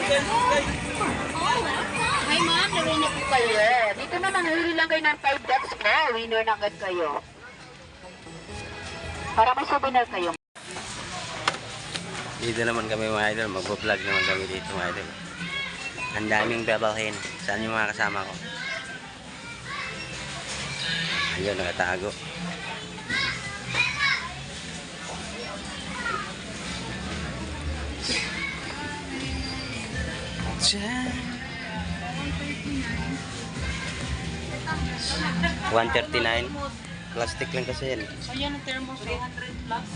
Hi ma'am, naroon na po kayo. Dito na nanghuli lang kayo ng 5 decks mo. Winner na agad kayo. Para may souvenir kayo. Dito naman kami mga idol, mag-vlog naman kami dito mga idol. Ang daming babalhin. Saan yung mga kasama ko? Ayun, nakatago. Diyan. 139. Plastic lang kasi yan. Ayan ang thermos, 300 plus.